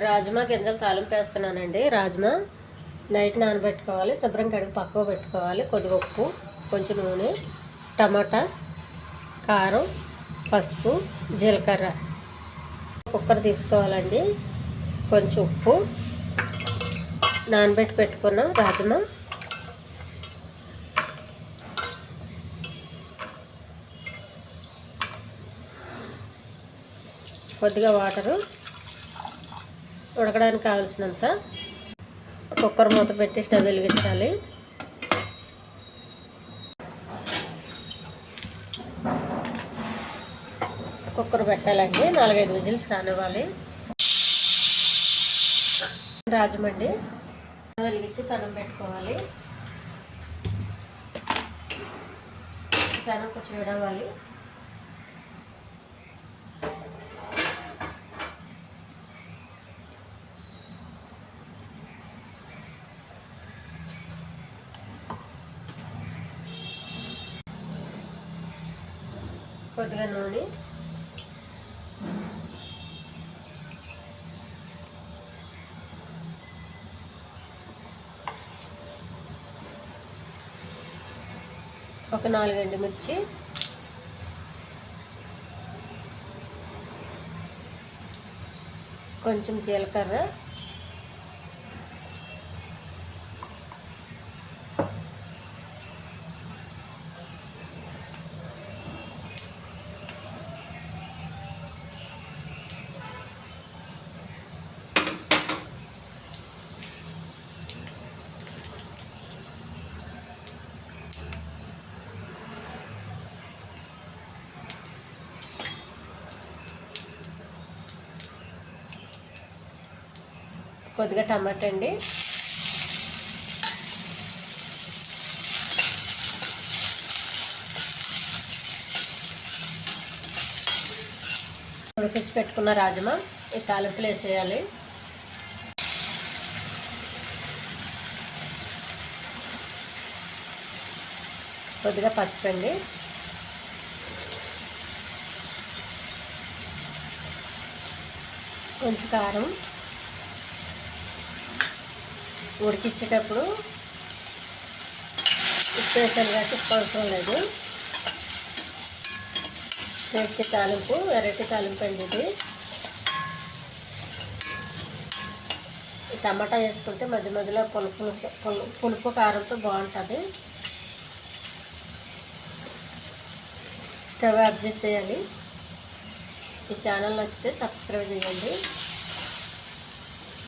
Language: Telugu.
రాజ్మా గింజలు తాలింపు వేస్తున్నానండి. రాజ్మా నైట్ నానబెట్టుకోవాలి, శుభ్రం కడిగి పక్కకు పెట్టుకోవాలి. కొద్దిగా ఉప్పు, కొంచెం నూనె, టమాటా, కారం, పసుపు, జీలకర్ర కుక్కర్ తీసుకోవాలండి. కొంచెం ఉప్పు, నానబెట్టి పెట్టుకున్నాం రాజ్మా, కొద్దిగా వాటరు, ఉడకడానికి కావాల్సినంత. కుక్కర్ మూత పెట్టి స్టవ్ వెలిగించాలి. కుక్కర్ పెట్టాలండి. 4-5 విజిల్స్ రానివ్వాలి. రాజమండ్రి వెలిగించి పెనం పెట్టుకోవాలి. పెనం కొంచెం విడవాలి. కొద్దిగా నూనె, ఒక 4 ఎండుమిర్చి, కొంచెం జీలకర్ర, కొద్దిగా టమాటా అండి, ఉడికించి పెట్టుకున్న రాజ్మా ఈ తాలింపులు వేసేయాలి. కొద్దిగా పసుపు అండి, కొంచెం కారం. ఉడికించేటప్పుడు ఉప్పు వేసాను కాబట్టి ఉప్పు అవసరం లేదు. టేస్టీ తాలింపు, వెరైటీ తాలింపు అండి ఇది. టమాటా వేసుకుంటే మధ్య మధ్యలో పులుపు కారంతో బాగుంటుంది. స్టవ్ ఆఫ్ చేసేయాలి. ఈ ఛానల్ నచ్చితే సబ్స్క్రైబ్ చేయండి.